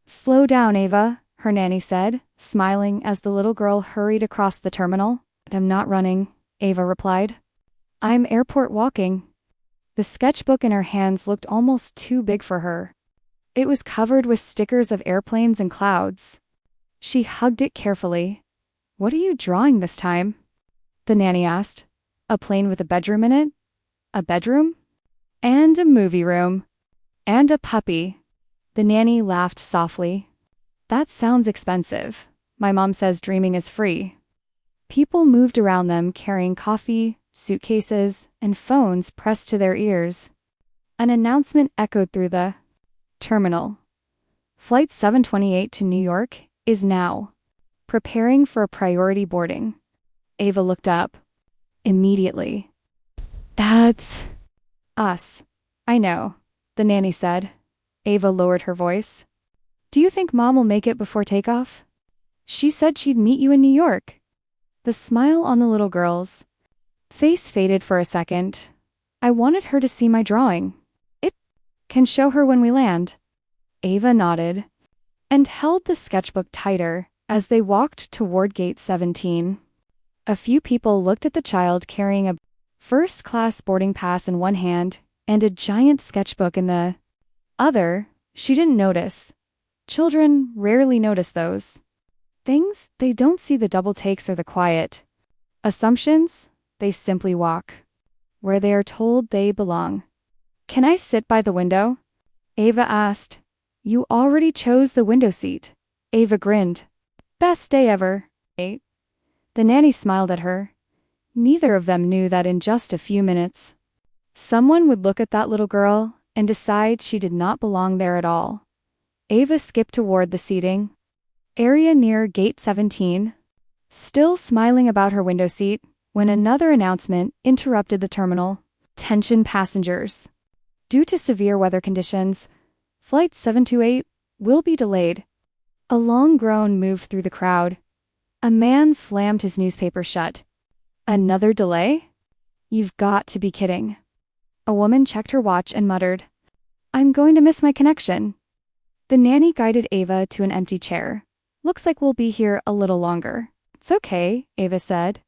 Slow down, Ava, her nanny said, smiling as the little girl hurried across the terminal. I'm not running, Ava replied. I'm airport walking. The sketchbook in her hands looked almost too big for her. It was covered with stickers of airplanes and clouds. She hugged it carefully. What are you drawing this time? The nanny asked. A plane with a bedroom in it? A bedroom? And a movie room. And a puppy. The nanny laughed softly. That sounds expensive. My mom says dreaming is free. People moved around them carrying coffee, suitcases, and phones pressed to their ears. An announcement echoed through the terminal. Flight 728 to New York is now preparing for a priority boarding. Ava looked up. Immediately. That's us. I know, the nanny said. Ava lowered her voice. Do you think Mom will make it before takeoff? She said she'd meet you in New York. The smile on the little girl's face faded for a second. I wanted her to see my drawing. It can show her when we land. Ava nodded and held the sketchbook tighter as they walked toward gate 17. A few people looked at the child carrying a first-class boarding pass in one hand and a giant sketchbook in the other. She didn't notice. Children rarely notice those things. They don't see the double takes or the quiet assumptions. They simply walk where they are told they belong. Can I sit by the window? Ava asked. You already chose the window seat. Ava grinned. Best day ever. The nanny smiled at her. Neither of them knew that in just a few minutes, someone would look at that little girl and decide she did not belong there at all. Ava skipped toward the seating area near gate 17, still smiling about her window seat, when another announcement interrupted the terminal. Attention passengers. Due to severe weather conditions, Flight 728 will be delayed. A long groan moved through the crowd. A man slammed his newspaper shut. Another delay? You've got to be kidding. A woman checked her watch and muttered, I'm going to miss my connection. The nanny guided Ava to an empty chair. Looks like we'll be here a little longer. It's okay, Ava said.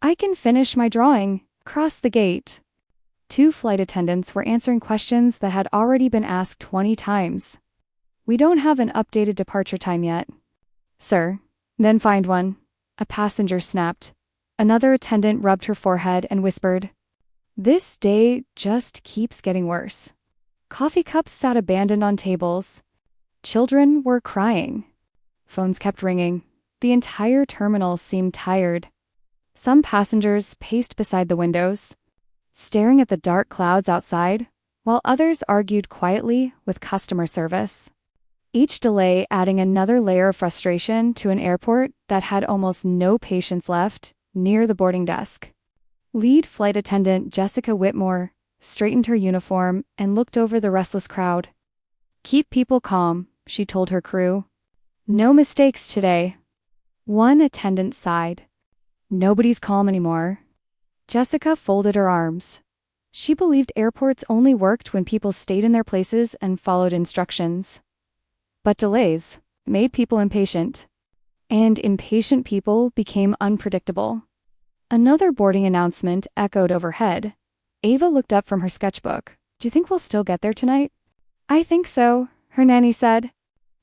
I can finish my drawing. Cross the gate. Two flight attendants were answering questions that had already been asked 20 times. We don't have an updated departure time yet. Sir. Then find one. A passenger snapped. Another attendant rubbed her forehead and whispered, This day just keeps getting worse. Coffee cups sat abandoned on tables. Children were crying. Phones kept ringing. The entire terminal seemed tired. Some passengers paced beside the windows, staring at the dark clouds outside, while others argued quietly with customer service. Each delay adding another layer of frustration to an airport that had almost no patience left near the boarding desk. Lead flight attendant Jessica Whitmore straightened her uniform and looked over the restless crowd. Keep people calm, she told her crew. No mistakes today. One attendant sighed. Nobody's calm anymore. Jessica folded her arms. She believed airports only worked when people stayed in their places and followed instructions. But delays made people impatient. And impatient people became unpredictable. Another boarding announcement echoed overhead. Ava looked up from her sketchbook. Do you think we'll still get there tonight? I think so, her nanny said.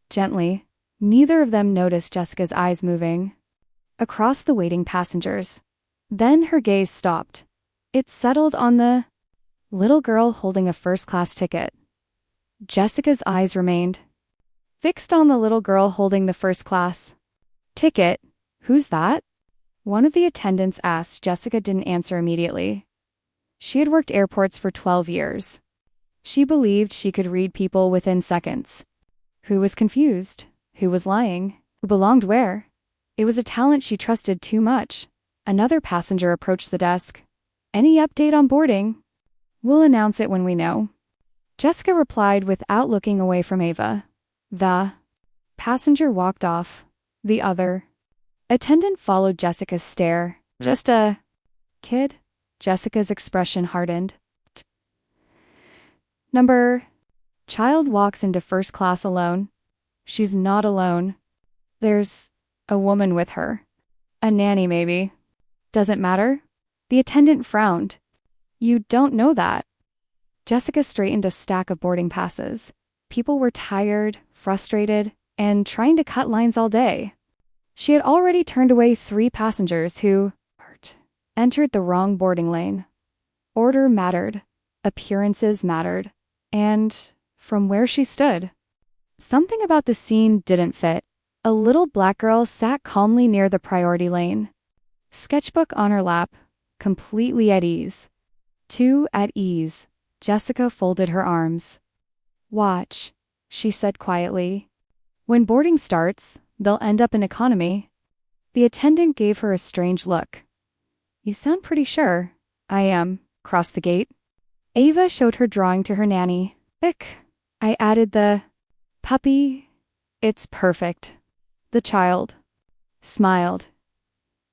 Gently. Neither of them noticed Jessica's eyes moving across the waiting passengers. Then her gaze stopped. It settled on the little girl holding a first-class ticket. Jessica's eyes remained fixed on the little girl holding the first-class ticket. Who's that? One of the attendants asked. Jessica didn't answer immediately. She had worked airports for 12 years. She believed she could read people within seconds. Who was confused? Who was lying? Who belonged where? It was a talent she trusted too much. Another passenger approached the desk. Any update on boarding? We'll announce it when we know. Jessica replied without looking away from Ava. The passenger walked off. The other attendant followed Jessica's stare. Just a kid? Jessica's expression hardened. Child walks into first class alone. She's not alone. There's a woman with her. A nanny, maybe. Doesn't matter? The attendant frowned. You don't know that. Jessica straightened a stack of boarding passes. People were tired, frustrated, and trying to cut lines all day. She had already turned away 3 passengers who entered the wrong boarding lane. Order mattered. Appearances mattered. And from where she stood, something about the scene didn't fit. A little black girl sat calmly near the priority lane. Sketchbook on her lap, completely at ease. Too at ease. Jessica folded her arms. Watch, she said quietly. When boarding starts, they'll end up in economy. The attendant gave her a strange look. You sound pretty sure. I am. Cross the gate. Ava showed her drawing to her nanny. Ick. I added the puppy. It's perfect. The child smiled.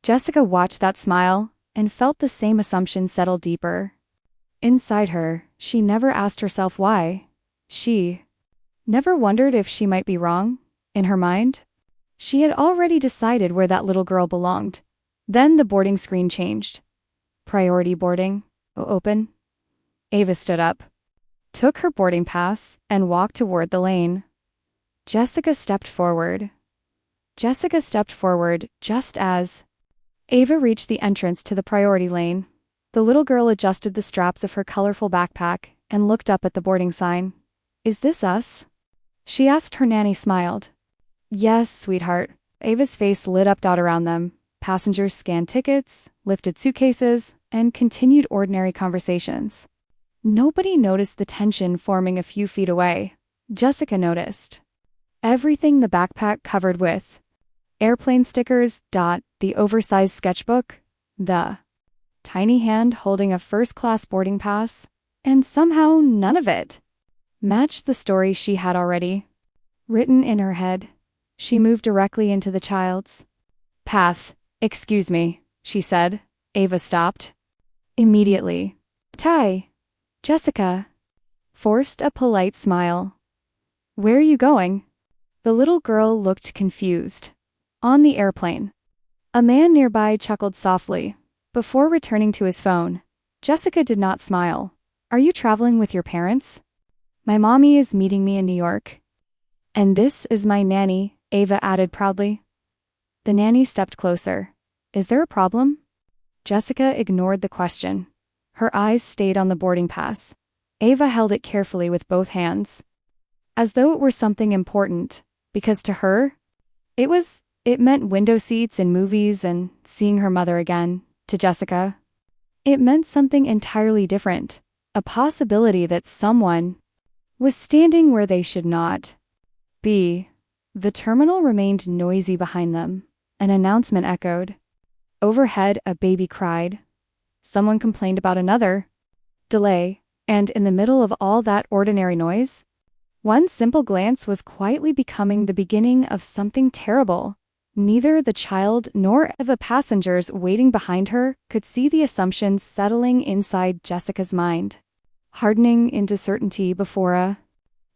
Jessica watched that smile and felt the same assumption settle deeper. Inside her, she never asked herself why. She never wondered if she might be wrong. In her mind, she had already decided where that little girl belonged. Then the boarding screen changed. Priority boarding. Open. Ava stood up, took her boarding pass, and walked toward the lane. Jessica stepped forward just as Ava reached the entrance to the priority lane. The little girl adjusted the straps of her colorful backpack and looked up at the boarding sign. Is this us? She asked. Her nanny smiled. Yes, sweetheart. Ava's face lit up. Around them, passengers scanned tickets, lifted suitcases, and continued ordinary conversations. Nobody noticed the tension forming a few feet away. Jessica noticed everything the backpack covered with. Airplane stickers, the oversized sketchbook, the tiny hand holding a first-class boarding pass, and somehow none of it matched the story she had already written in her head. She moved directly into the child's path. Excuse me, she said. Ava stopped. Immediately. Jessica forced a polite smile. Where are you going? The little girl looked confused. On the airplane. A man nearby chuckled softly. Before returning to his phone, Jessica did not smile. Are you traveling with your parents? My mommy is meeting me in New York. And this is my nanny, Ava added proudly. The nanny stepped closer. Is there a problem? Jessica ignored the question. Her eyes stayed on the boarding pass. Ava held it carefully with both hands, as though it were something important, because to her, it meant window seats in movies and seeing her mother again. To Jessica, it meant something entirely different, a possibility that someone was standing where they should not be. The terminal remained noisy behind them. An announcement echoed. Overhead, a baby cried. Someone complained about another delay, and in the middle of all that ordinary noise, one simple glance was quietly becoming the beginning of something terrible. Neither the child nor the passengers waiting behind her could see the assumptions settling inside Jessica's mind, hardening into certainty before a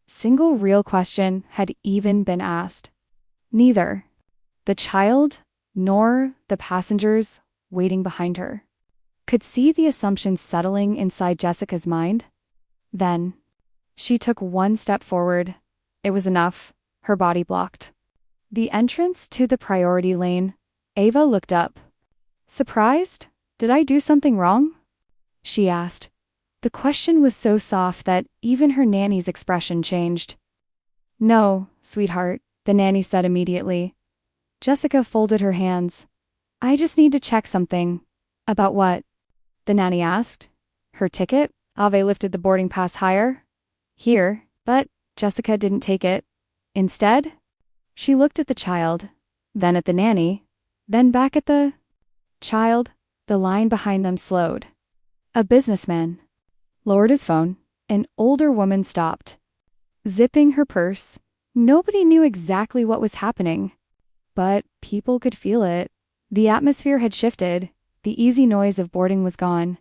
single real question had even been asked. Neither the child nor the passengers waiting behind her could see the assumptions settling inside Jessica's mind. Then, she took one step forward. It was enough. Her body blocked the entrance to the priority lane. Ava looked up. Surprised? Did I do something wrong? She asked. The question was so soft that even her nanny's expression changed. No, sweetheart, the nanny said immediately. Jessica folded her hands. I just need to check something. About what? The nanny asked. Her ticket? Ave lifted the boarding pass higher. Here, but Jessica didn't take it. Instead, she looked at the child, then at the nanny, then back at the child. The line behind them slowed. A businessman lowered his phone. An older woman stopped, zipping her purse. Nobody knew exactly what was happening, but people could feel it. The atmosphere had shifted. The easy noise of boarding was gone.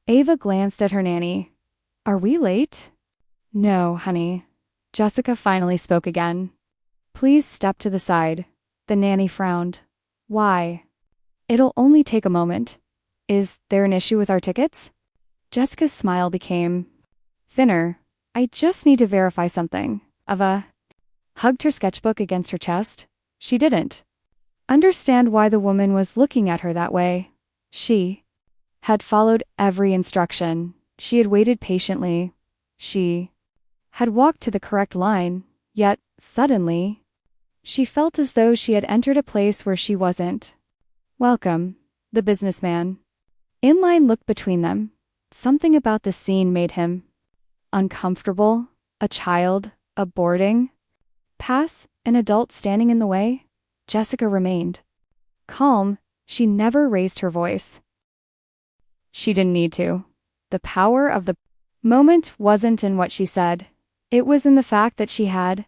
Ava glanced at her nanny. Are we late? No, honey. Jessica finally spoke again. Please step to the side. The nanny frowned. Why? It'll only take a moment. Is there an issue with our tickets? Jessica's smile became thinner. I just need to verify something. Ava hugged her sketchbook against her chest. She didn't understand why the woman was looking at her that way. She had followed every instruction. She had waited patiently. She had walked to the correct line, yet, suddenly, she felt as though she had entered a place where she wasn't welcome. The businessman in line looked between them. Something about the scene made him uncomfortable. A child, a boarding pass, an adult standing in the way. Jessica remained calm. She never raised her voice. She didn't need to. The power of the moment wasn't in what she said. It was in the fact that she had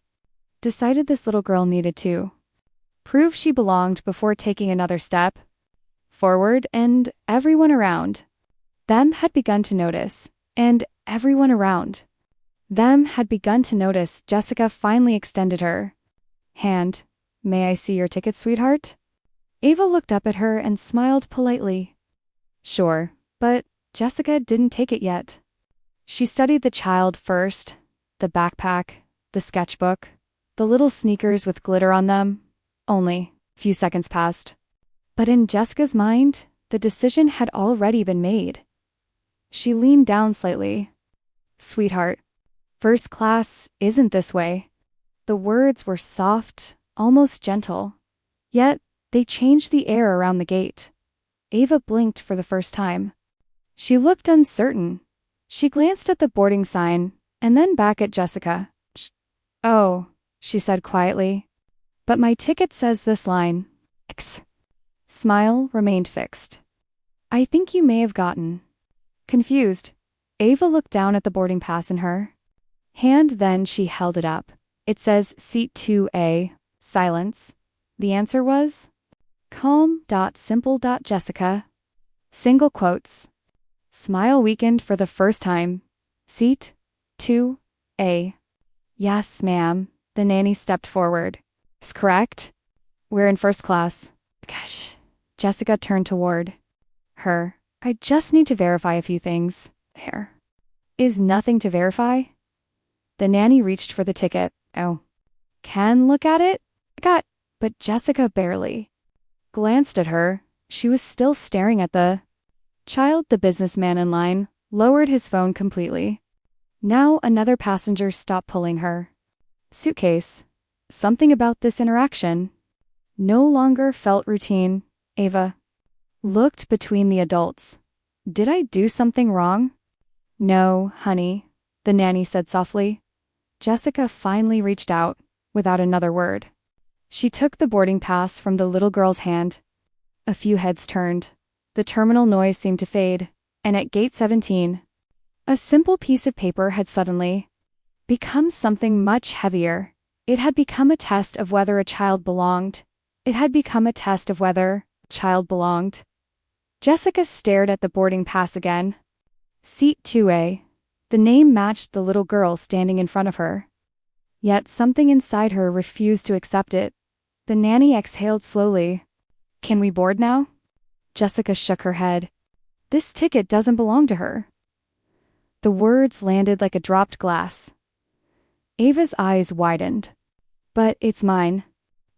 decided this little girl needed to prove she belonged before taking another step forward, and everyone around them had begun to notice. And everyone around them had begun to notice. Jessica finally extended her hand. May I see your ticket, sweetheart? Ava looked up at her and smiled politely. Sure, but Jessica didn't take it yet. She studied the child first, the backpack, the sketchbook, the little sneakers with glitter on them. Only a few seconds passed. But in Jessica's mind, the decision had already been made. She leaned down slightly. Sweetheart, first class isn't this way. The words were soft, almost gentle. Yet, they changed the air around the gate. Ava blinked for the first time. She looked uncertain. She glanced at the boarding sign, and then back at Jessica. Oh, she said quietly. But my ticket says this line. X. Smile remained fixed. I think you may have gotten confused. Ava looked down at the boarding pass in her hand, then she held it up. It says seat 2A. Silence. The answer was calm. Simple. Jessica. Single quotes. Smile weakened for the first time. Seat 2A. Yes, ma'am. The nanny stepped forward. Is correct? We're in first class. Gosh. Jessica turned toward her. I just need to verify a few things. There is nothing to verify. The nanny reached for the ticket. Oh. Can look at it? But Jessica barely glanced at her. She was still staring at the child. The businessman in line lowered his phone completely. Now another passenger stopped pulling her suitcase. Something about this interaction no longer felt routine. Ava looked between the adults. Did I do something wrong? No, honey, the nanny said softly. Jessica finally reached out, without another word. She took the boarding pass from the little girl's hand. A few heads turned. The terminal noise seemed to fade, and at gate 17, a simple piece of paper had suddenly become something much heavier. It had become a test of whether a child belonged. It had become a test of whether a child belonged. Jessica stared at the boarding pass again. Seat 2A. The name matched the little girl standing in front of her. Yet something inside her refused to accept it. The nanny exhaled slowly. Can we board now? Jessica shook her head. This ticket doesn't belong to her. The words landed like a dropped glass. Ava's eyes widened. But it's mine.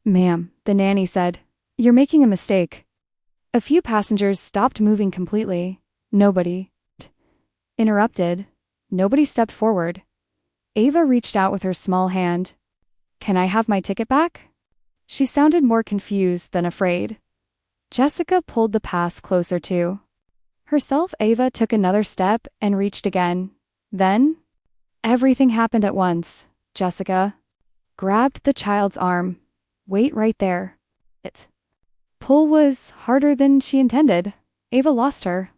Ma'am, the nanny said. You're making a mistake. A few passengers stopped moving completely. Nobody interrupted. Nobody stepped forward. Ava reached out with her small hand. Can I have my ticket back? She sounded more confused than afraid. Jessica pulled the pass closer to herself. Ava took another step and reached again. Then, everything happened at once. Jessica grabbed the child's arm. Wait right there. It pull was harder than she intended. Ava lost her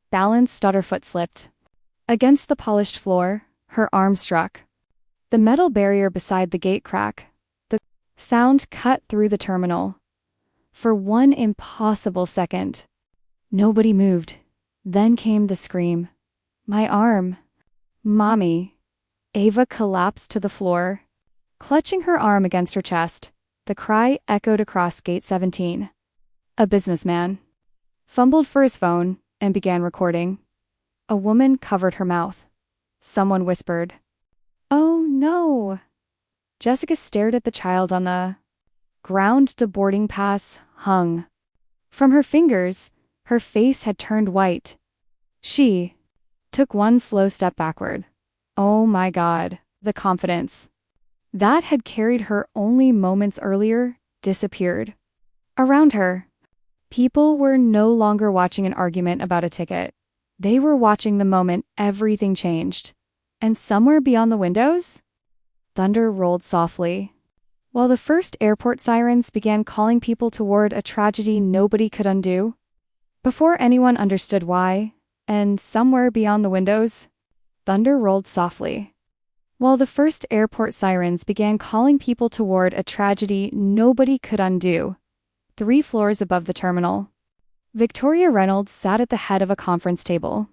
balance. Her foot slipped against the polished floor. Her arm struck the metal barrier beside the gate crack. The sound cut through the terminal. For one impossible second, nobody moved. Then came the scream. My arm. Mommy. Ava collapsed to the floor, Clutching her arm against her chest, the cry echoed across Gate 17. A businessman fumbled for his phone and began recording. A woman covered her mouth. Someone whispered, "Oh no." Jessica stared at the child on the ground. The boarding pass hung from her fingers. Her face had turned white. She took one slow step backward. Oh my God, the confidence that had carried her only moments earlier disappeared. Around her, people were no longer watching an argument about a ticket. They were watching the moment everything changed. And somewhere beyond the windows, thunder rolled softly, while the first airport sirens began calling people toward a tragedy nobody could undo. Before anyone understood why, and somewhere beyond the windows, thunder rolled softly, while the first airport sirens began calling people toward a tragedy nobody could undo. 3 floors above the terminal, Victoria Reynolds sat at the head of a conference table.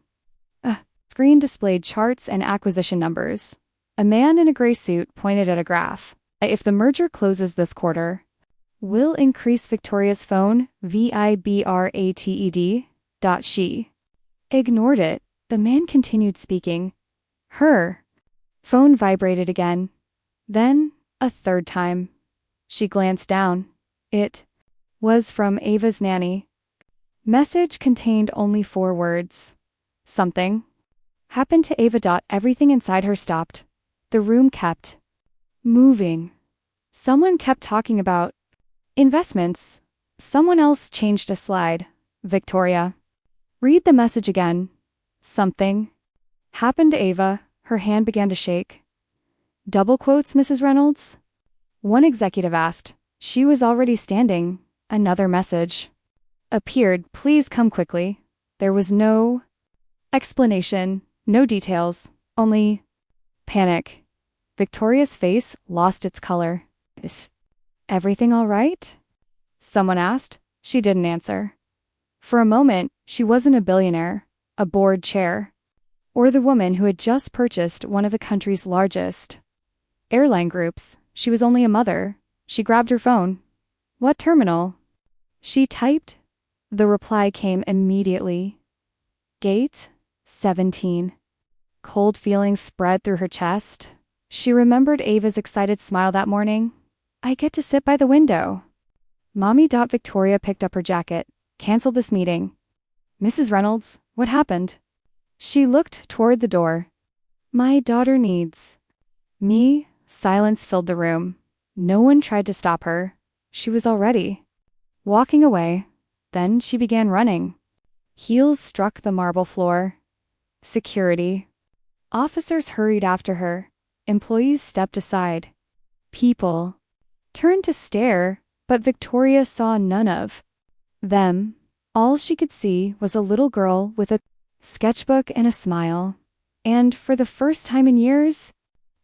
A screen displayed charts and acquisition numbers. A man in a gray suit pointed at a graph. If the merger closes this quarter, we'll increase Victoria's phone VIBRATED. She ignored it. The man continued speaking. Her phone vibrated again. Then, a third time. She glanced down. It was from Ava's nanny. Message contained only 4 words. Something happened to Ava. Everything inside her stopped. The room kept moving. Someone kept talking about investments. Someone else changed a slide. Victoria, read the message again. Something happened to Ava. Her hand began to shake. Double quotes, Mrs. Reynolds? One executive asked. She was already standing. Another message appeared. Please come quickly. There was no explanation, no details, only panic. Victoria's face lost its color. Is everything all right? Someone asked. She didn't answer. For a moment, she wasn't a billionaire, a board chair, or the woman who had just purchased one of the country's largest airline groups. She was only a mother. She grabbed her phone. What terminal? She typed. The reply came immediately. Gate 17. Cold feelings spread through her chest. She remembered Ava's excited smile that morning. I get to sit by the window. Mommy. Victoria picked up her jacket. Cancel this meeting. Mrs. Reynolds, what happened? She looked toward the door. My daughter needs me. Silence filled the room. No one tried to stop her. She was already walking away. Then she began running. Heels struck the marble floor. Security officers hurried after her. Employees stepped aside. People turned to stare, but Victoria saw none of them. All she could see was a little girl with a sketchbook and a smile. And for the first time in years,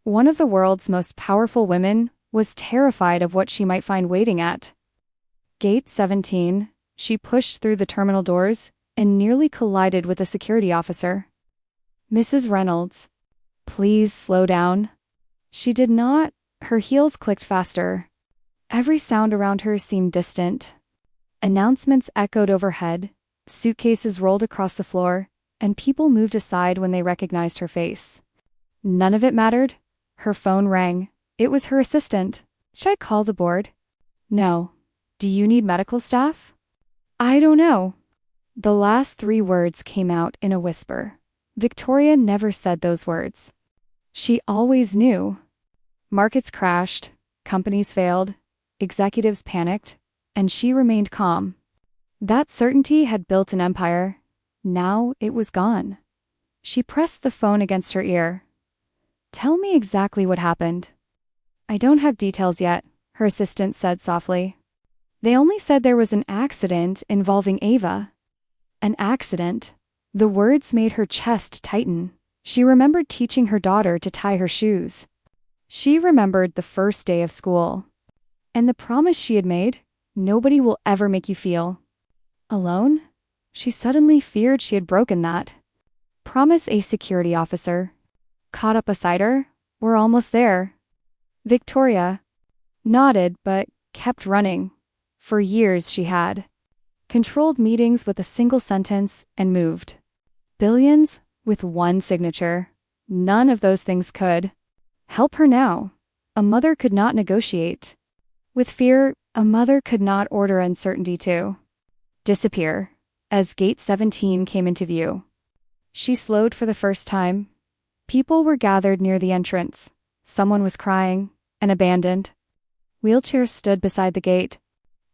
one of the world's most powerful women was terrified of what she might find waiting at Gate 17. She pushed through the terminal doors and nearly collided with a security officer. Mrs. Reynolds, please slow down. She did not. Her heels clicked faster. Every sound around her seemed distant. Announcements echoed overhead, suitcases rolled across the floor, and people moved aside when they recognized her face. None of it mattered. Her phone rang. It was her assistant. Should I call the board? No. Do you need medical staff? I don't know. The last 3 words came out in a whisper. Victoria never said those words. She always knew. Markets crashed, companies failed, executives panicked, and she remained calm. That certainty had built an empire. Now it was gone. She pressed the phone against her ear. Tell me exactly what happened. I don't have details yet, her assistant said softly. They only said there was an accident involving Ava. An accident. The words made her chest tighten. She remembered teaching her daughter to tie her shoes. She remembered the first day of school. And the promise she had made, nobody will ever make you feel alone. She suddenly feared she had broken that promise. A security officer caught up beside her. We're almost there. Victoria nodded but kept running. For years she had controlled meetings with a single sentence and moved billions with one signature. None of those things could help her now. A mother could not negotiate with fear. A mother could not order uncertainty to disappear. As Gate 17 came into view, she slowed for the first time. People were gathered near the entrance. Someone was crying. An abandoned wheelchair stood beside the gate,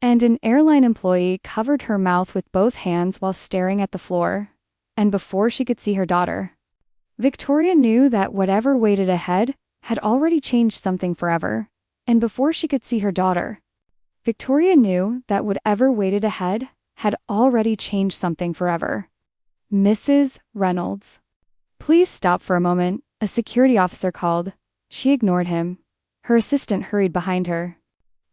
and an airline employee covered her mouth with both hands while staring at the floor. And before she could see her daughter, Victoria knew that whatever waited ahead had already changed something forever. And before she could see her daughter, Victoria knew that whatever waited ahead had already changed something forever. Mrs. Reynolds. Please stop for a moment, a security officer called. She ignored him. Her assistant hurried behind her,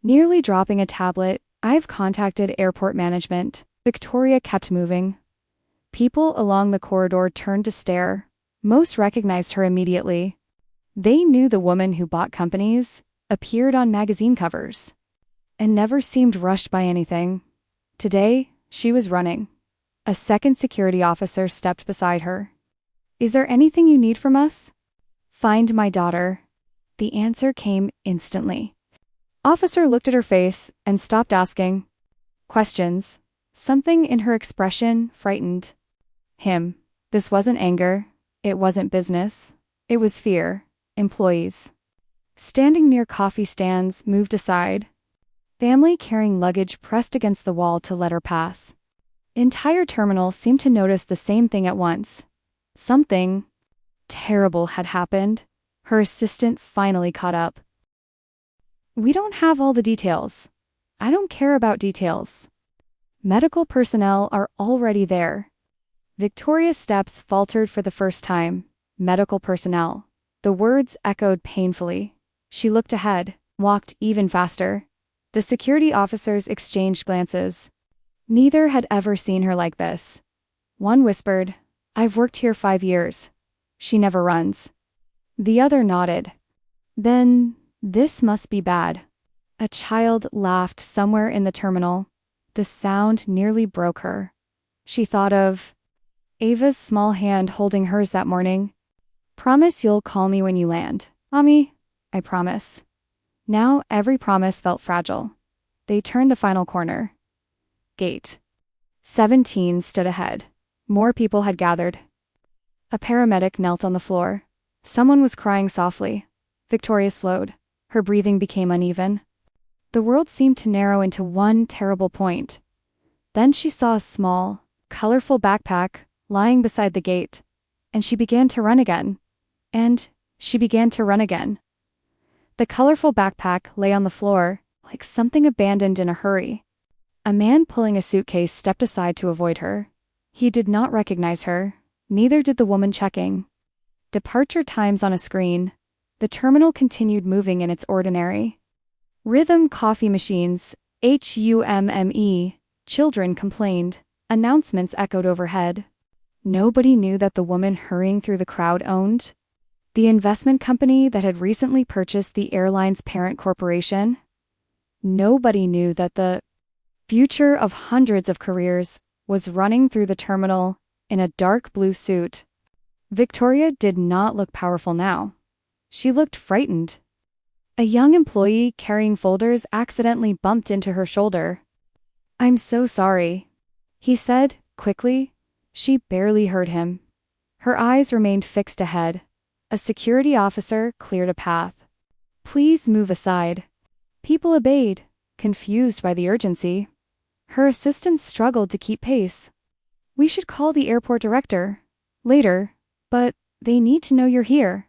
nearly dropping a tablet. I've contacted airport management. Victoria kept moving. People along the corridor turned to stare. Most recognized her immediately. They knew the woman who bought companies, appeared on magazine covers, and never seemed rushed by anything. Today, she was running. A second security officer stepped beside her. Is there anything you need from us? Find my daughter. The answer came instantly. Officer looked at her face and stopped asking questions. Something in her expression frightened him. This wasn't anger. It wasn't business. It was fear. Employees standing near coffee stands moved aside. Family carrying luggage pressed against the wall to let her pass. Entire terminal seemed to notice the same thing at once. Something terrible had happened. Her assistant finally caught up. We don't have all the details. I don't care about details. Medical personnel are already there. Victoria's steps faltered for the first time. Medical personnel. The words echoed painfully. She looked ahead, walked even faster. The security officers exchanged glances. Neither had ever seen her like this. One whispered, I've worked here 5 years. She never runs. The other nodded. Then, this must be bad. A child laughed somewhere in the terminal. The sound nearly broke her. She thought of Ava's small hand holding hers that morning. Promise you'll call me when you land. Mommy, I promise. Now every promise felt fragile. They turned the final corner. Gate 17 stood ahead. More people had gathered. A paramedic knelt on the floor. Someone was crying softly. Victoria slowed. Her breathing became uneven. The world seemed to narrow into one terrible point. Then she saw a small, colorful backpack lying beside the gate, and she began to run again. And she began to run again. The colorful backpack lay on the floor, like something abandoned in a hurry. A man pulling a suitcase stepped aside to avoid her. He did not recognize her. Neither did the woman checking departure times on a screen. The terminal continued moving in its ordinary rhythm. Coffee machines, HUMME, children complained. Announcements echoed overhead. Nobody knew that the woman hurrying through the crowd owned the investment company that had recently purchased the airline's parent corporation. Nobody knew that the future of hundreds of careers was running through the terminal in a dark blue suit. Victoria did not look powerful now. She looked frightened. A young employee carrying folders accidentally bumped into her shoulder. I'm so sorry, he said, quickly. She barely heard him. Her eyes remained fixed ahead. A security officer cleared a path. Please move aside. People obeyed, confused by the urgency. Her assistant struggled to keep pace. We should call the airport director. Later. But they need to know you're here.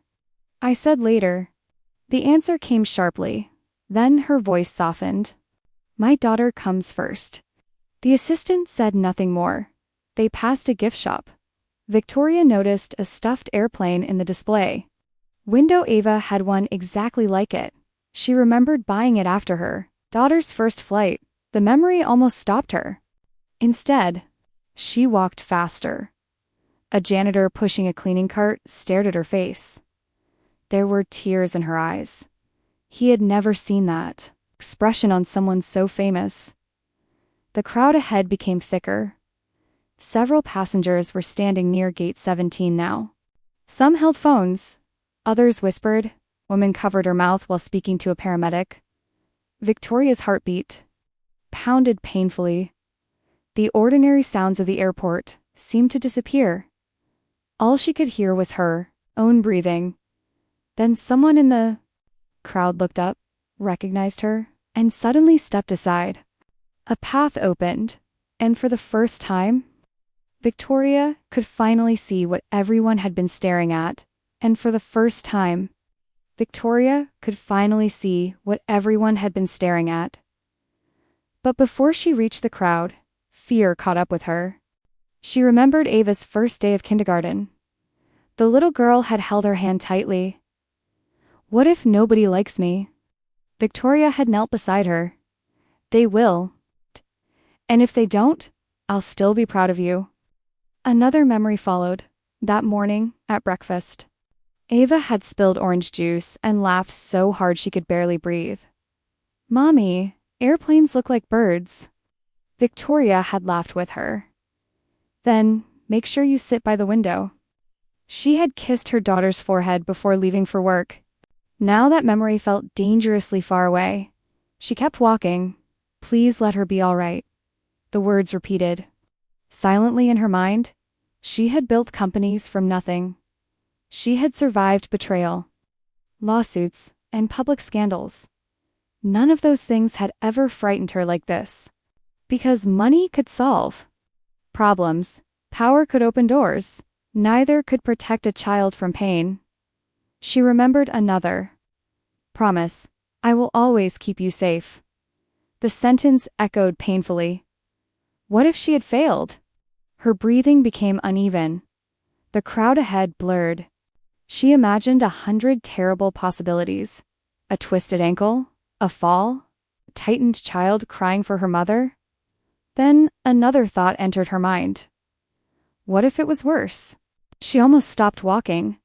I said later. The answer came sharply. Then her voice softened. My daughter comes first. The assistant said nothing more. They passed a gift shop. Victoria noticed a stuffed airplane in the display. Window Ava had one exactly like it. She remembered buying it after her daughter's first flight. The memory almost stopped her. Instead, she walked faster. A janitor pushing a cleaning cart stared at her face. There were tears in her eyes. He had never seen that expression on someone so famous. The crowd ahead became thicker. Several passengers were standing near gate 17 now. Some held phones. Others whispered. Woman covered her mouth while speaking to a paramedic. Victoria's heartbeat pounded painfully. The ordinary sounds of the airport seemed to disappear. All she could hear was her own breathing. Then someone in the crowd looked up, recognized her, and suddenly stepped aside. A path opened, and for the first time, Victoria could finally see what everyone had been staring at. And for the first time, Victoria could finally see what everyone had been staring at. But before she reached the crowd, fear caught up with her. She remembered Ava's first day of kindergarten. The little girl had held her hand tightly. What if nobody likes me? Victoria had knelt beside her. They will. And if they don't, I'll still be proud of you. Another memory followed. That morning, at breakfast, Ava had spilled orange juice and laughed so hard she could barely breathe. Mommy, airplanes look like birds. Victoria had laughed with her. Then, make sure you sit by the window. She had kissed her daughter's forehead before leaving for work. Now that memory felt dangerously far away. She kept walking. Please let her be all right. The words repeated. Silently in her mind, she had built companies from nothing. She had survived betrayal, lawsuits, and public scandals. None of those things had ever frightened her like this. Because money could solve problems, power could open doors, neither could protect a child from pain. She remembered another. Promise, I will always keep you safe. The sentence echoed painfully. What if she had failed? Her breathing became uneven. The crowd ahead blurred. She imagined 100 terrible possibilities. A twisted ankle, a fall, a tightened child crying for her mother. Then another thought entered her mind. What if it was worse? She almost stopped walking.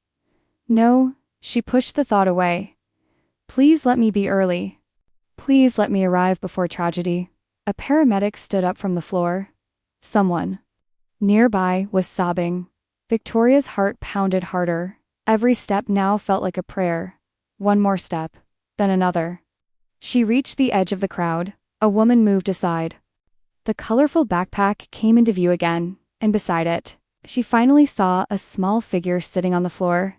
No, she pushed the thought away. Please let me be early. Please let me arrive before tragedy. A paramedic stood up from the floor. Someone nearby was sobbing. Victoria's heart pounded harder. Every step now felt like a prayer. One more step, then another. She reached the edge of the crowd. A woman moved aside. The colorful backpack came into view again, and beside it, she finally saw a small figure sitting on the floor,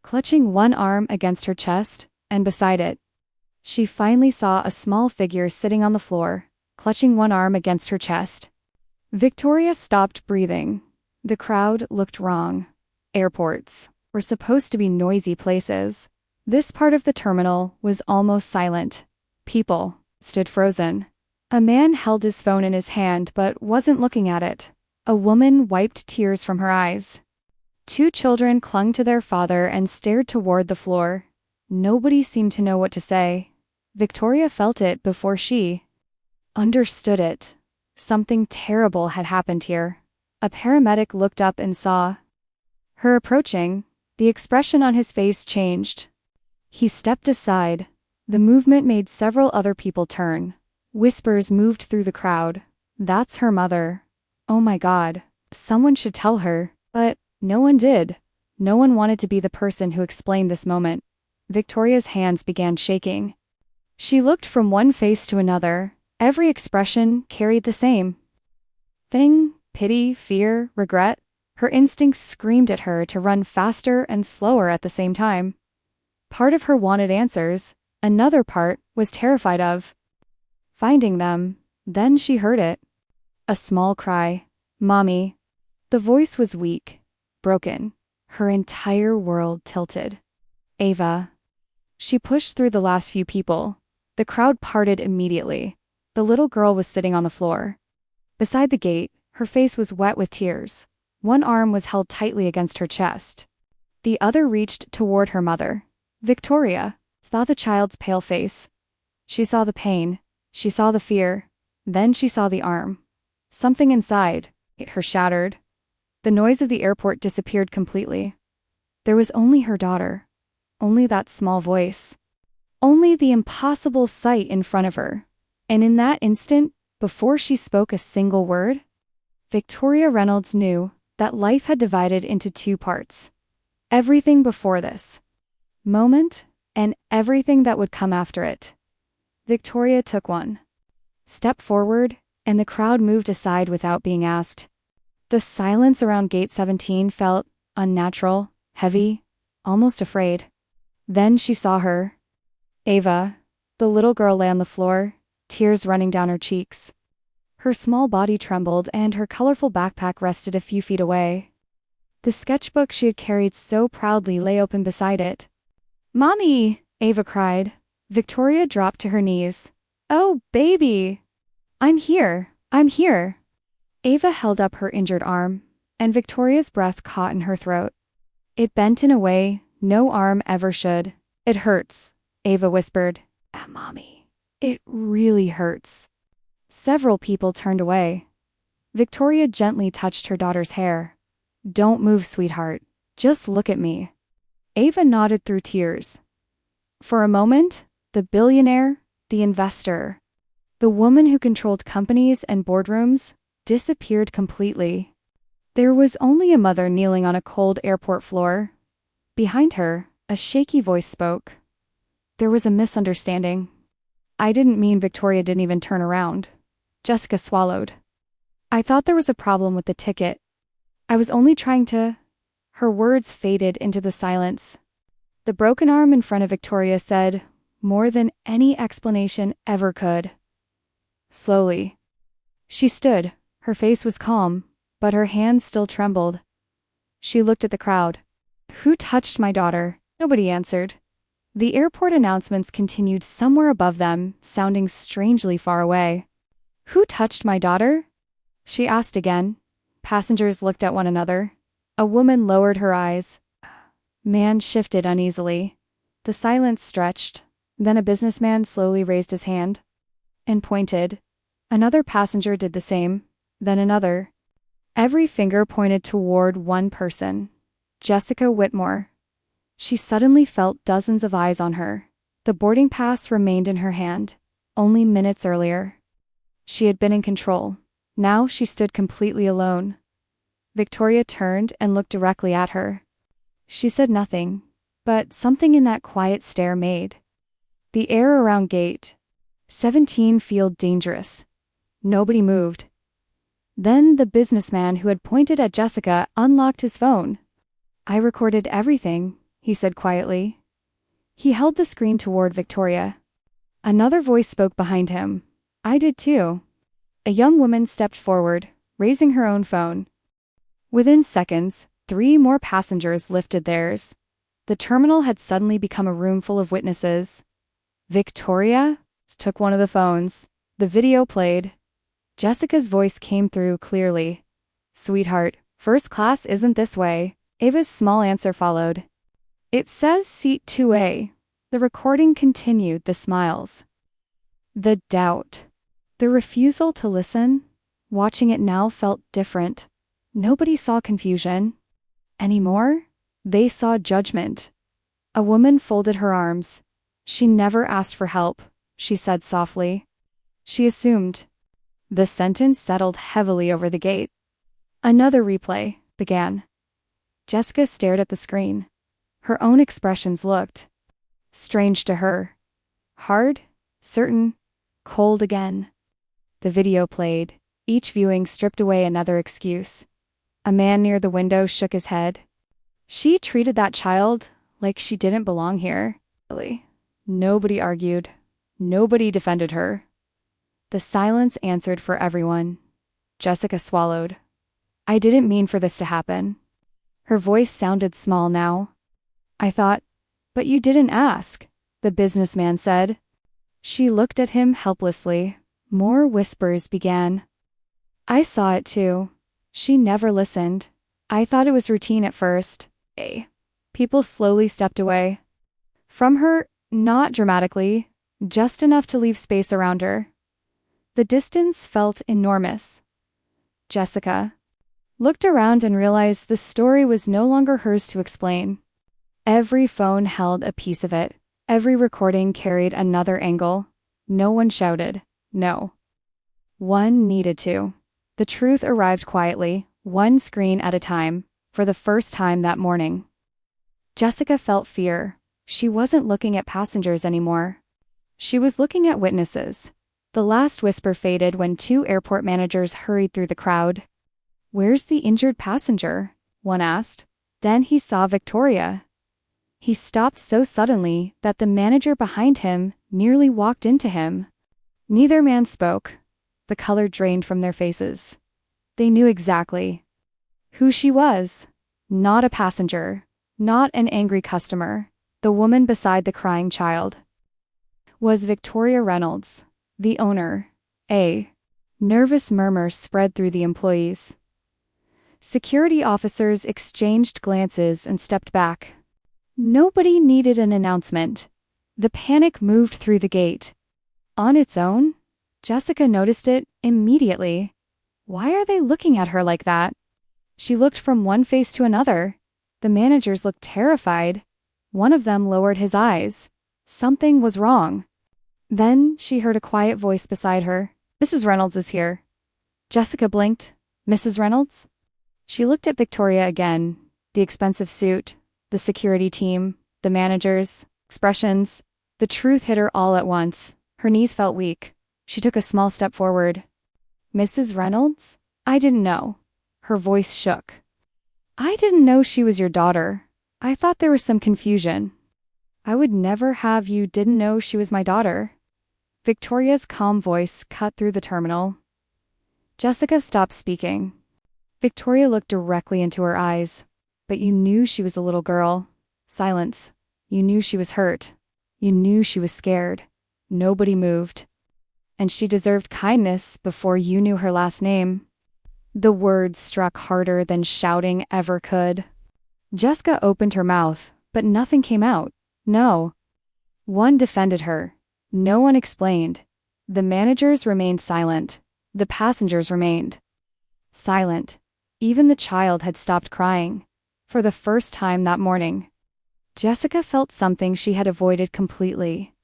clutching one arm against her chest, and beside it, she finally saw a small figure sitting on the floor, clutching one arm against her chest. Victoria stopped breathing. The crowd looked wrong. Airports were supposed to be noisy places. This part of the terminal was almost silent. People stood frozen. A man held his phone in his hand but wasn't looking at it. A woman wiped tears from her eyes. Two children clung to their father and stared toward the floor. Nobody seemed to know what to say. Victoria felt it before she understood it. Something terrible had happened here. A paramedic looked up and saw her approaching. The expression on his face changed. He stepped aside. The movement made several other people turn. Whispers moved through the crowd. That's her mother. Oh my God. Someone should tell her. But no one did. No one wanted to be the person who explained this moment. Victoria's hands began shaking. She looked from one face to another. Every expression carried the same thing: pity, fear, regret. Her instincts screamed at her to run faster and slower at the same time. Part of her wanted answers. Another part was terrified of finding them. Then she heard it. A small cry. Mommy. The voice was weak, broken. Her entire world tilted. Ava. She pushed through the last few people. The crowd parted immediately. The little girl was sitting on the floor. Beside the gate, her face was wet with tears. One arm was held tightly against her chest. The other reached toward her mother. Victoria saw the child's pale face. She saw the pain. She saw the fear. Then she saw the arm. Something inside her shattered. The noise of the airport disappeared completely. There was only her daughter. Only that small voice. only the impossible sight in front of her. And in that instant, before she spoke a single word, Victoria Reynolds knew that life had divided into two parts. Everything before this moment, and everything that would come after it. Victoria took one step forward, and the crowd moved aside without being asked. The silence around Gate 17 felt unnatural, heavy, almost afraid. Then she saw her. Ava. The little girl lay on the floor, tears running down her cheeks. Her small body trembled and her colorful backpack rested a few feet away. The sketchbook she had carried so proudly lay open beside it. "Mommy!" Ava cried. Victoria dropped to her knees. "Oh, baby! I'm here! I'm here!" Ava held up her injured arm, and Victoria's breath caught in her throat. It bent in a way no arm ever should. "It hurts," Ava whispered. Mommy, it really hurts." Several people turned away. Victoria gently touched her daughter's hair. "Don't move, sweetheart. Just look at me." Ava nodded through tears. For a moment, the billionaire, the investor, the woman who controlled companies and boardrooms, disappeared completely. There was only a mother kneeling on a cold airport floor. Behind her, a shaky voice spoke. "There was a misunderstanding." "I didn't mean." Victoria didn't even turn around. Jessica swallowed. "I thought there was a problem with the ticket. I was only trying to..." Her words faded into the silence. The broken arm in front of Victoria said more than any explanation ever could. Slowly, she stood. Her face was calm, but her hands still trembled. She looked at the crowd. "Who touched my daughter?" Nobody answered. The airport announcements continued somewhere above them, sounding strangely far away. "Who touched my daughter?" she asked again. Passengers looked at one another. A woman lowered her eyes. Man shifted uneasily. The silence stretched. Then a businessman slowly raised his hand and pointed. Another passenger did the same, then another. Every finger pointed toward one person. Jessica Whitmore. She suddenly felt dozens of eyes on her. The boarding pass remained in her hand. Only minutes earlier, she had been in control. Now she stood completely alone. Victoria turned and looked directly at her. She said nothing, but something in that quiet stare made the air around Gate 17 feel dangerous. Nobody moved. Then the businessman who had pointed at Jessica unlocked his phone. "I recorded everything," he said quietly. He held the screen toward Victoria. Another voice spoke behind him. "I did too." A young woman stepped forward, raising her own phone. Within seconds, 3 more passengers lifted theirs. The terminal had suddenly become a room full of witnesses. Victoria took one of the phones. The video played. Jessica's voice came through clearly. "Sweetheart, first class isn't this way." Ava's small answer followed. "It says seat 2A. The recording continued. The smiles. The doubt. The refusal to listen. Watching it now felt different. Nobody saw confusion anymore. They saw judgment. A woman folded her arms. "She never asked for help," she said softly. "She assumed." The sentence settled heavily over the gate. Another replay began. Jessica stared at the screen. Her own expressions looked strange to her. Hard, certain, cold again. The video played. Each viewing stripped away another excuse. A man near the window shook his head. "She treated that child like she didn't belong here." Nobody argued. Nobody defended her. The silence answered for everyone. Jessica swallowed. "I didn't mean for this to happen." Her voice sounded small now. "I thought..." "But you didn't ask," the businessman said. She looked at him helplessly. More whispers began. "I saw it too. She never listened. I thought it was routine at first." People slowly stepped away. From her, not dramatically, just enough to leave space around her. The distance felt enormous. Jessica looked around and realized the story was no longer hers to explain. Every phone held a piece of it. Every recording carried another angle. No one shouted. No one needed to. The truth arrived quietly, one screen at a time, for the first time that morning. Jessica felt fear. She wasn't looking at passengers anymore. She was looking at witnesses. The last whisper faded when two airport managers hurried through the crowd. "Where's the injured passenger?" one asked. Then he saw Victoria. He stopped so suddenly that the manager behind him nearly walked into him. Neither man spoke. The color drained from their faces. They knew exactly who she was. Not a passenger. Not an angry customer. The woman beside the crying child was Victoria Reynolds, the owner. A nervous murmur spread through the employees. Security officers exchanged glances and stepped back. Nobody needed an announcement. The panic moved through the gate. On its own, Jessica noticed it immediately. Why are they looking at her like that? She looked from one face to another. The managers looked terrified. One of them lowered his eyes. Something was wrong. Then she heard a quiet voice beside her. "Mrs. Reynolds is here." Jessica blinked. "Mrs. Reynolds?" She looked at Victoria again. The expensive suit, the security team, the managers, expressions. The truth hit her all at once. Her knees felt weak. She took a small step forward. "Mrs. Reynolds? I didn't know." Her voice shook. "I didn't know she was your daughter. I thought there was some confusion. I would never have you didn't know she was my daughter." Victoria's calm voice cut through the terminal. Jessica stopped speaking. Victoria looked directly into her eyes. "But you knew she was a little girl." Silence. "You knew she was hurt. You knew she was scared." Nobody moved. "And she deserved kindness before you knew her last name." The words struck harder than shouting ever could. Jessica opened her mouth, but nothing came out. No one defended her. No one explained. The managers remained silent. The passengers remained silent. Even the child had stopped crying. For the first time that morning, Jessica felt something she had avoided completely.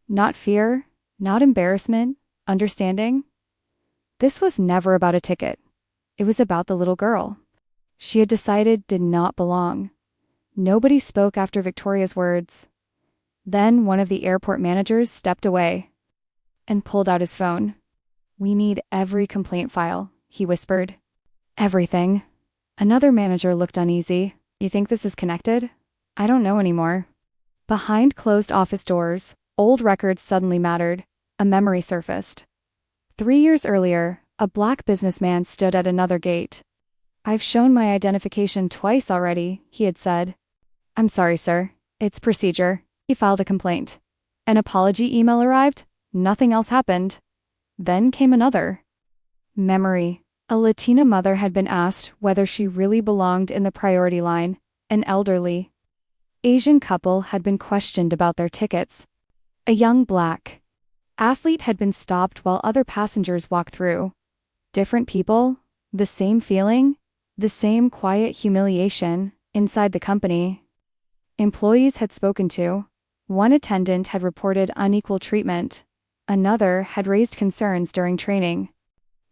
Not fear, not embarrassment, understanding. This was never about a ticket. It was about the little girl she had decided did not belong. Nobody spoke after Victoria's words. Then one of the airport managers stepped away and pulled out his phone. "We need every complaint file," he whispered. "Everything." Another manager looked uneasy. "You think this is connected?" "I don't know anymore." Behind closed office doors, old records suddenly mattered. A memory surfaced. 3 years earlier, a black businessman stood at another gate. "I've shown my identification twice already," he had said. "I'm sorry, sir. It's procedure." He filed a complaint. An apology email arrived. Nothing else happened. Then came another memory. A Latina mother had been asked whether she really belonged in the priority line. An elderly Asian couple had been questioned about their tickets. A young black athlete had been stopped while other passengers walked through. Different people, the same feeling, the same quiet humiliation inside the company. Employees had spoken to. One attendant had reported unequal treatment. Another had raised concerns during training.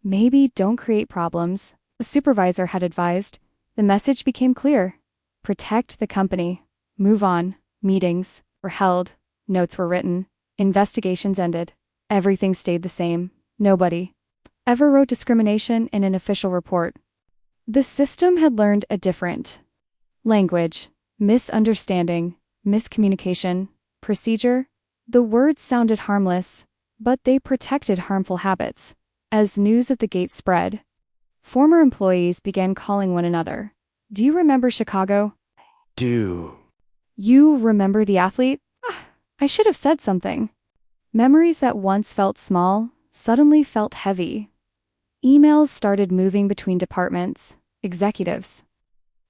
"Maybe don't create problems," a supervisor had advised. The message became clear. Protect the company. Move on. Meetings were held. Notes were written. Investigations ended. Everything stayed the same. Nobody ever wrote discrimination in an official report. The system had learned a different language. Misunderstanding, miscommunication, procedure. The words sounded harmless, but they protected harmful habits. As news of the gate spread, former employees began calling one another. "Do you remember Chicago?" Do "You remember the athlete?" "Ah, I should have said something." Memories that once felt small suddenly felt heavy. Emails started moving between departments. Executives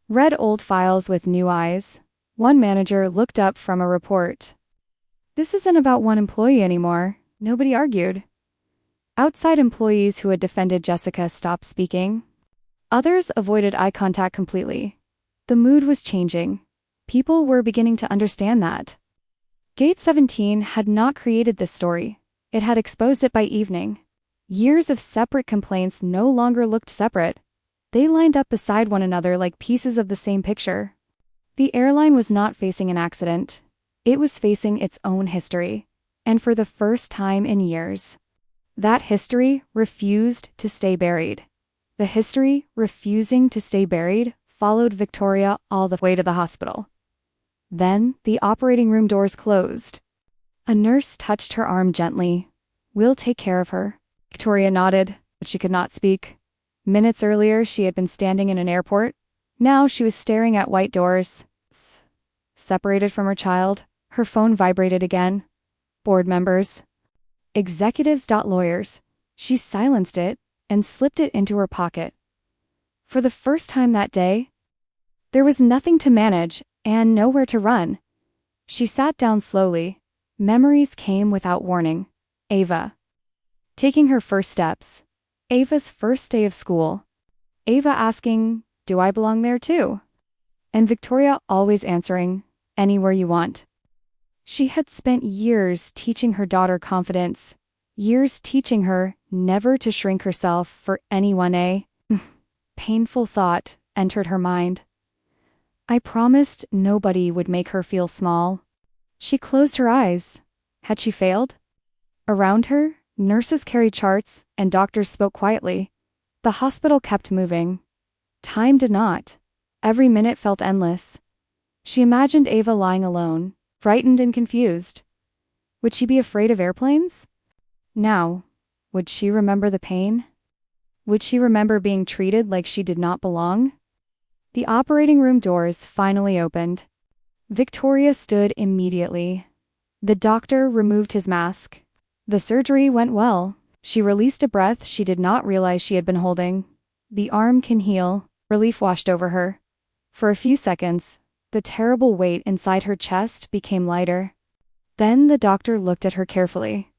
read old files with new eyes. One manager looked up from a report. "This isn't about one employee anymore." Nobody argued. Outside employees who had defended Jessica stopped speaking. Others avoided eye contact completely. The mood was changing. People were beginning to understand that Gate 17 had not created this story. It had exposed it by evening. Years of separate complaints no longer looked separate. They lined up beside one another like pieces of the same picture. The airline was not facing an accident. It was facing its own history. And for the first time in years, that history refused to stay buried. The history refusing to stay buried followed Victoria all the way to the hospital. Then the operating room doors closed. A nurse touched her arm gently. "We'll take care of her." Victoria nodded, but she could not speak. Minutes earlier, she had been standing in an airport. Now she was staring at white doors. Separated from her child, her phone vibrated again. Board members. Executives. Lawyers. She silenced it and slipped it into her pocket. For the first time that day, there was nothing to manage and nowhere to run. She sat down slowly. Memories came without warning. Ava. Taking her first steps. Ava's first day of school. Ava asking, "Do I belong there too?" And Victoria always answering, "Anywhere you want." She had spent years teaching her daughter confidence. Years teaching her never to shrink herself for anyone. A painful thought entered her mind. I promised nobody would make her feel small. She closed her eyes. Had she failed? Around her, nurses carried charts and doctors spoke quietly. The hospital kept moving. Time did not. Every minute felt endless. She imagined Ava lying alone, frightened and confused. Would she be afraid of airplanes? Now, would she remember the pain? Would she remember being treated like she did not belong? The operating room doors finally opened. Victoria stood immediately. The doctor removed his mask. The surgery went well. She released a breath she did not realize she had been holding. The arm can heal. Relief washed over her. For a few seconds, the terrible weight inside her chest became lighter. Then the doctor looked at her carefully.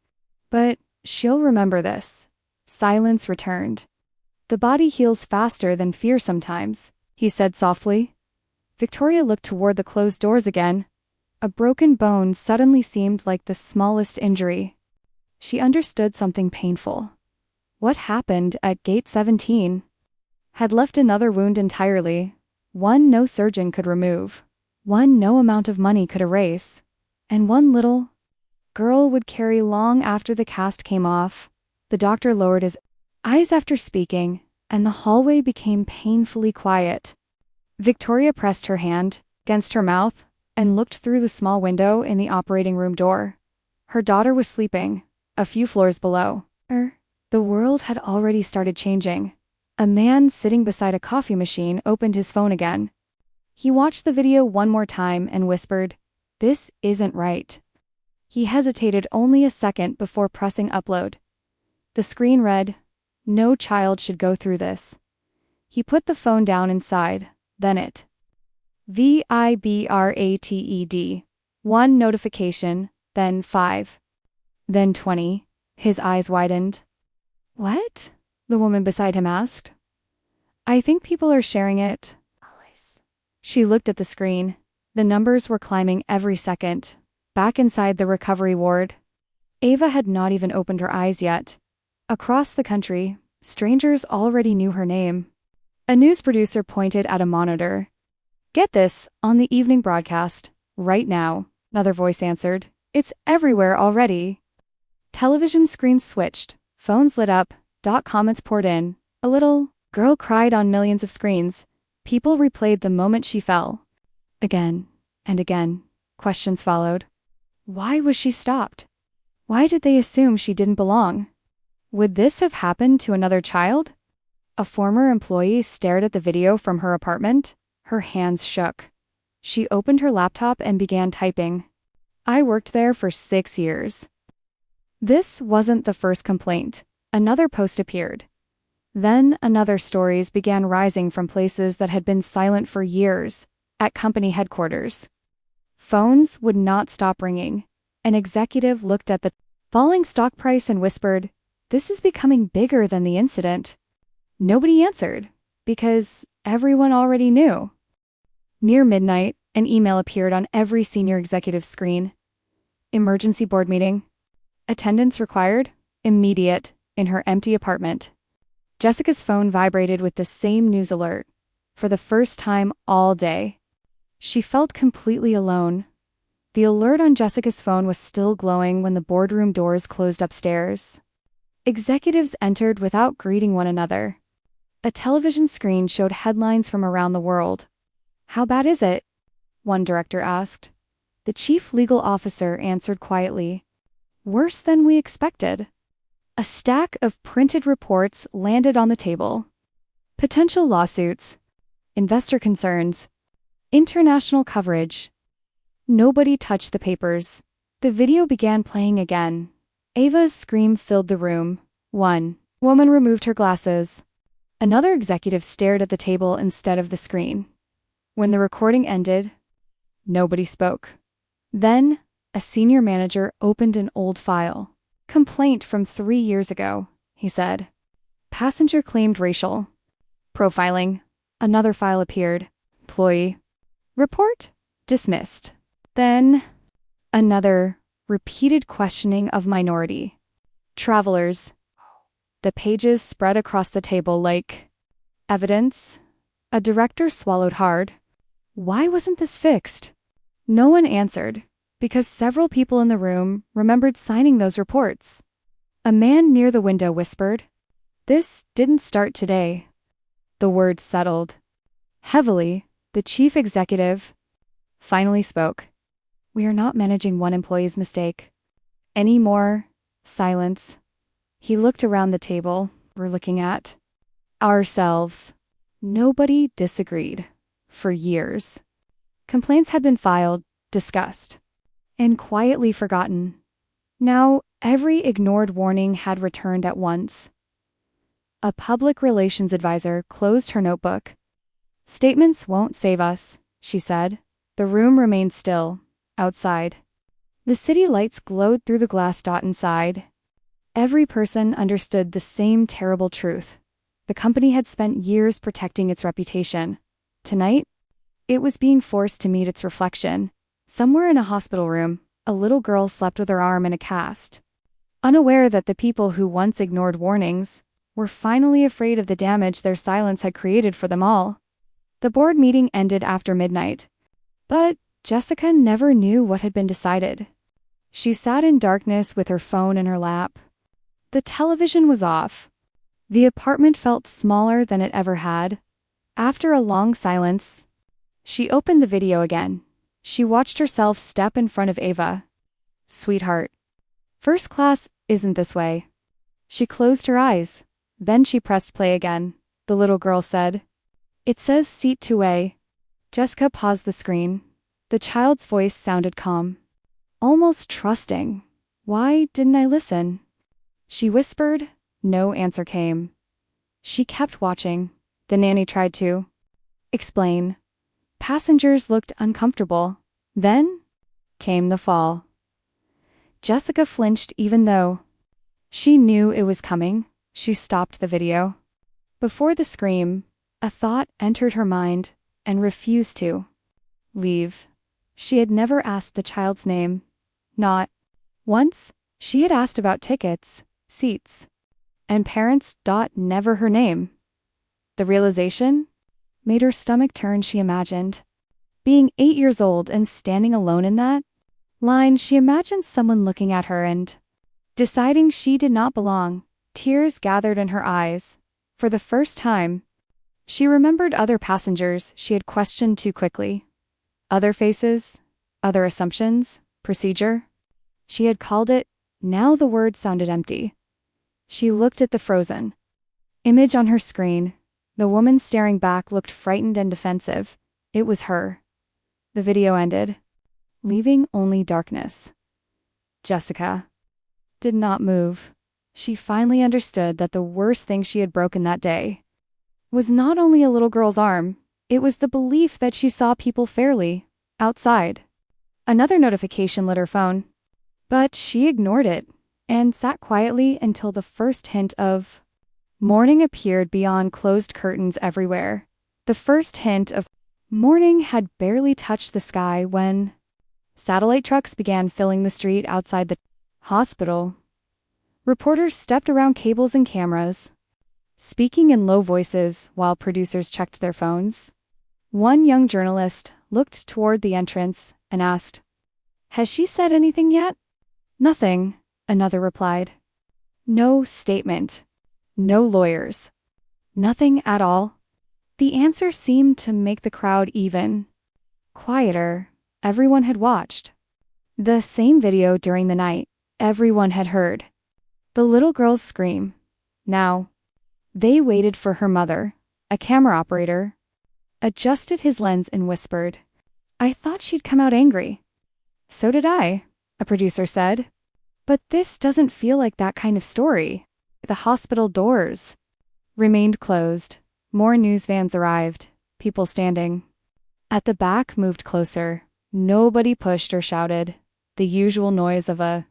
But she'll remember this. Silence returned. The body heals faster than fear sometimes, he said softly. Victoria looked toward the closed doors again. A broken bone suddenly seemed like the smallest injury. She understood something painful. What happened at Gate 17 had left another wound entirely, one no surgeon could remove, one no amount of money could erase, and one little girl would carry long after the cast came off. The doctor lowered his eyes after speaking, and the hallway became painfully quiet. Victoria pressed her hand against her mouth and looked through the small window in the operating room door. Her daughter was sleeping, a few floors below her. The world had already started changing. A man sitting beside a coffee machine opened his phone again. He watched the video one more time and whispered, "This isn't right." He hesitated only a second before pressing upload. The screen read, "No child should go through this." He put the phone down inside, then it. Vibrated. 1 notification, then 5. Then 20. His eyes widened. "What?" the woman beside him asked. "I think people are sharing it." She looked at the screen. The numbers were climbing every second. Back inside the recovery ward. Ava had not even opened her eyes yet. Across the country, strangers already knew her name. A news producer pointed at a monitor. "Get this, on the evening broadcast, right now," another voice answered. "It's everywhere already." Television screens switched, phones lit up, comments poured in. A little girl cried on millions of screens. People replayed the moment she fell. Again and again, questions followed. Why was she stopped? Why did they assume she didn't belong? Would this have happened to another child? A former employee stared at the video from her apartment. Her hands shook. She opened her laptop and began typing. "I worked there for 6 years." This wasn't the first complaint. Another post appeared. Then another stories began rising from places that had been silent for years, at company headquarters. Phones would not stop ringing. An executive looked at the falling stock price and whispered, "This is becoming bigger than the incident." Nobody answered, because everyone already knew. Near midnight, an email appeared on every senior executive's screen. Emergency board meeting. Attendance required. Immediate. In her empty apartment. Jessica's phone vibrated with the same news alert. For the first time all day. She felt completely alone. The alert on Jessica's phone was still glowing when the boardroom doors closed upstairs. Executives entered without greeting one another. A television screen showed headlines from around the world. "How bad is it?" one director asked. The chief legal officer answered quietly. "Worse than we expected." A stack of printed reports landed on the table. Potential lawsuits. Investor concerns. International coverage. Nobody touched the papers. The video began playing again. Ava's scream filled the room. One woman removed her glasses. Another executive stared at the table instead of the screen. When the recording ended, nobody spoke. Then, a senior manager opened an old file. "Complaint from 3 years ago," he said. "Passenger claimed racial profiling." Another file appeared. "Employee report dismissed." Then, another repeated questioning of minority travelers. The pages spread across the table like evidence. A director swallowed hard. Why wasn't this fixed? No one answered, because several people in the room remembered signing those reports. A man near the window whispered, "This didn't start today." The words settled. Heavily, the chief executive finally spoke. "We are not managing one employee's mistake any more." Silence. He looked around the table. "We're looking at ourselves." Nobody disagreed. For years. Complaints had been filed, discussed, and quietly forgotten. Now, every ignored warning had returned at once. A public relations advisor closed her notebook. "Statements won't save us," she said. The room remained still. Outside, the city lights glowed through the glass dot inside. Every person understood the same terrible truth. The company had spent years protecting its reputation. Tonight, it was being forced to meet its reflection. Somewhere in a hospital room, a little girl slept with her arm in a cast, unaware that the people who once ignored warnings were finally afraid of the damage their silence had created for them all. The board meeting ended after midnight, but Jessica never knew what had been decided. She sat in darkness with her phone in her lap. The television was off. The apartment felt smaller than it ever had. After a long silence, she opened the video again. She watched herself step in front of Ava. "Sweetheart, first class isn't this way." She closed her eyes. Then she pressed play again. The little girl said, "It says seat 2A." Jessica paused the screen. The child's voice sounded calm, almost trusting. "Why didn't I listen?" She whispered. No answer came. She kept watching. The nanny tried to explain. Passengers looked uncomfortable. Then came the fall. Jessica flinched even though she knew it was coming. She stopped the video. Before the scream, a thought entered her mind and refused to leave. She had never asked the child's name. Not once. She had asked about tickets, seats, and parents. Never her name. The realization made her stomach turn. She imagined being 8 years old and standing alone in that line. She imagined someone looking at her and deciding she did not belong. Tears gathered in her eyes. For the first time, she remembered other passengers she had questioned too quickly. Other faces, other assumptions, procedure. She had called it. Now the word sounded empty. She looked at the frozen image on her screen. The woman staring back looked frightened and defensive. It was her. The video ended, leaving only darkness. Jessica did not move. She finally understood that the worst thing she had broken that day was not only a little girl's arm, it was the belief that she saw people fairly outside. Another notification lit her phone, but she ignored it and sat quietly until the first hint of morning appeared beyond closed curtains everywhere. The first hint of morning had barely touched the sky when Satellite trucks began filling the street outside the hospital. Reporters stepped around cables and cameras, speaking in low voices while producers checked their phones. One young journalist looked toward the entrance and asked, "Has she said anything yet?" "Nothing," another replied. "No statement. No lawyers. Nothing at all." The answer seemed to make the crowd even quieter. Everyone had watched the same video during the night. Everyone had heard the little girl's scream. Now, they waited for her mother. A camera operator adjusted his lens and whispered, "I thought she'd come out angry." "So did I," a producer said. "But this doesn't feel like that kind of story." The hospital doors remained closed. More news vans arrived, people standing at the back moved closer. Nobody pushed or shouted. The usual noise of a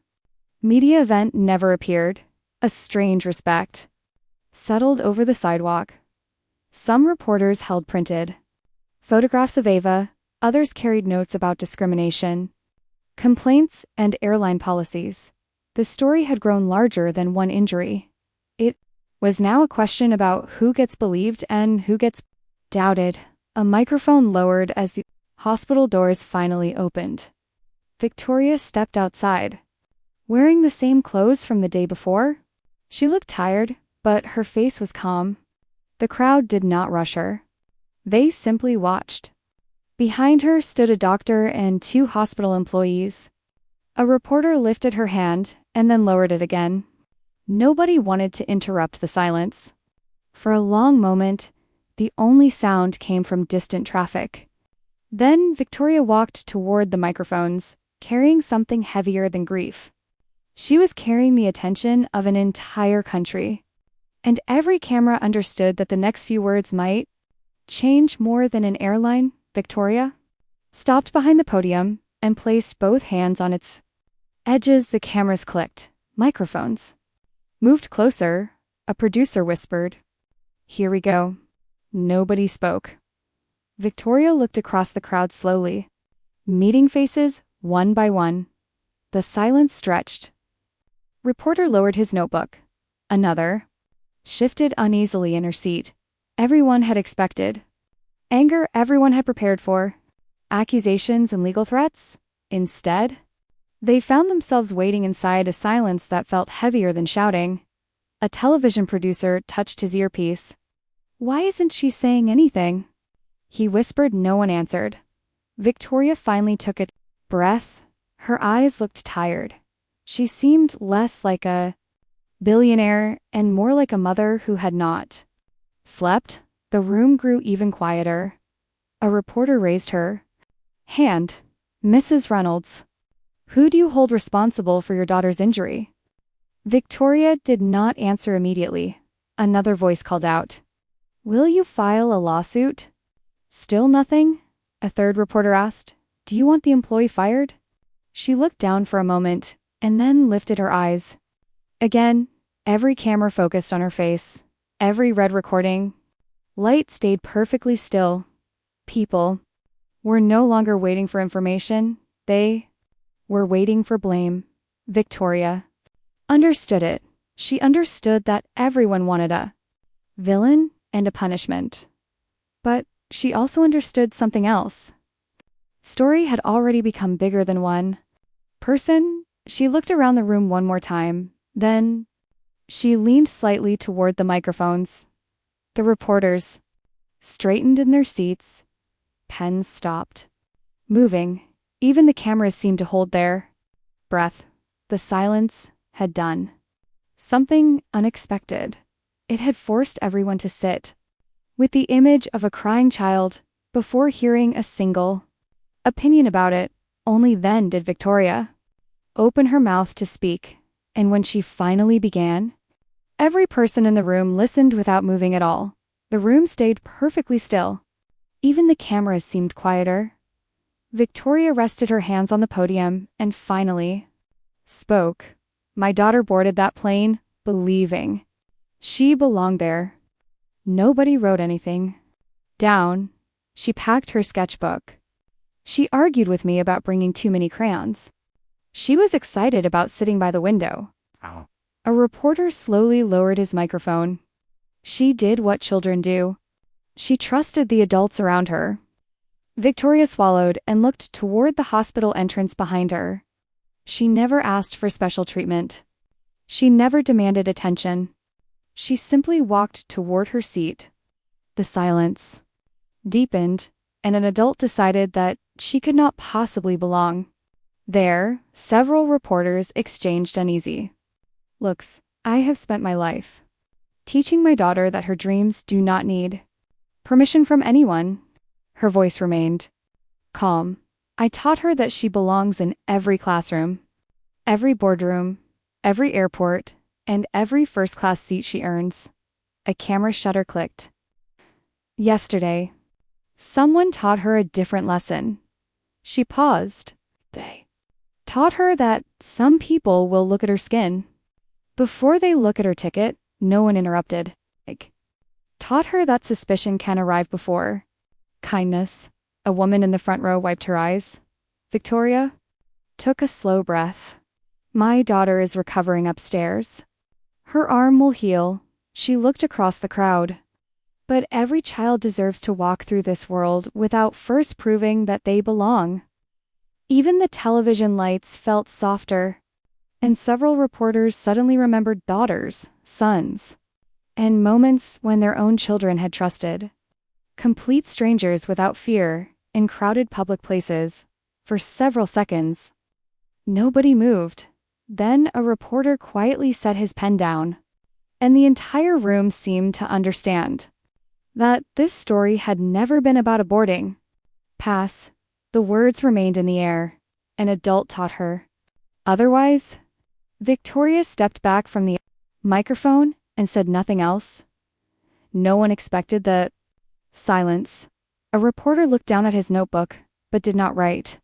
media event never appeared. A strange respect settled over the sidewalk. Some reporters held printed photographs of Ava, others carried notes about discrimination, complaints, and airline policies. The story had grown larger than one injury. It was now a question about who gets believed and who gets doubted. A microphone lowered as the hospital doors finally opened. Victoria stepped outside, wearing the same clothes from the day before. She looked tired, but her face was calm. The crowd did not rush her. They simply watched. Behind her stood a doctor and two hospital employees. A reporter lifted her hand and then lowered it again. Nobody wanted to interrupt the silence. For a long moment, the only sound came from distant traffic. Then Victoria walked toward the microphones, carrying something heavier than grief. She was carrying the attention of an entire country. And every camera understood that the next few words might change more than an airline. Victoria stopped behind the podium and placed both hands on its edges. The cameras clicked. Microphones moved closer. A producer whispered, "Here we go." Nobody spoke. Victoria looked across the crowd slowly, meeting faces one by one. The silence stretched. Reporter lowered his notebook. Another shifted uneasily in her seat. Everyone had expected anger. Everyone had prepared for accusations and legal threats. Instead, they found themselves waiting inside a silence that felt heavier than shouting. A television producer touched his earpiece. "Why isn't she saying anything?" He whispered. No one answered. Victoria finally took a breath. Her eyes looked tired. She seemed less like a billionaire and more like a mother who had not slept. The room grew even quieter. A reporter raised her hand. "Mrs. Reynolds, who do you hold responsible for your daughter's injury?" Victoria did not answer immediately. Another voice called out, "Will you file a lawsuit?" Still nothing? A third reporter asked, "Do you want the employee fired?" She looked down for a moment and then lifted her eyes. Again, every camera focused on her face. Every red recording light stayed perfectly still. People were no longer waiting for information. They were waiting for blame. Victoria understood it. She understood that everyone wanted a villain and a punishment. But she also understood something else. Story had already become bigger than one person. She looked around the room one more time. Then she leaned slightly toward the microphones. The reporters straightened in their seats. Pens stopped moving. Even the cameras seemed to hold their breath. The silence had done something unexpected. It had forced everyone to sit with the image of a crying child before hearing a single opinion about it. Only then did Victoria open her mouth to speak, and when she finally began, every person in the room listened without moving at all. The room stayed perfectly still. Even the cameras seemed quieter. Victoria rested her hands on the podium and finally spoke. "My daughter boarded that plane, believing she belonged there. Nobody wrote anything down. She packed her sketchbook She argued with me about bringing too many crayons. She was excited about sitting by the window. Ow. A reporter slowly lowered his microphone. She did what children do. She trusted the adults around her. Victoria swallowed and looked toward the hospital entrance behind her. She never asked for special treatment. She never demanded attention. She simply walked toward her seat. The silence deepened, and an adult decided that she could not possibly belong. There, several reporters exchanged uneasy looks. I have spent my life teaching my daughter that her dreams do not need permission from anyone. Her voice remained calm. I taught her that she belongs in every classroom, every boardroom, every airport, and every first-class seat she earns. A camera shutter clicked. Yesterday, someone taught her a different lesson. She paused. They taught her that some people will look at her skin before they look at her ticket. No one interrupted. Taught her that suspicion can arrive before kindness. A woman in the front row wiped her eyes. Victoria took a slow breath. My daughter is recovering upstairs. Her arm will heal. She looked across the crowd. But every child deserves to walk through this world without first proving that they belong. Even the television lights felt softer, and several reporters suddenly remembered daughters, sons, and moments when their own children had trusted complete strangers without fear in crowded public places. For several seconds, nobody moved. Then a reporter quietly set his pen down, and the entire room seemed to understand that this story had never been about a boarding pass. The words remained in the air. An adult taught her. Otherwise, Victoria stepped back from the microphone and said nothing else. No one expected the silence. A reporter looked down at his notebook, but did not write.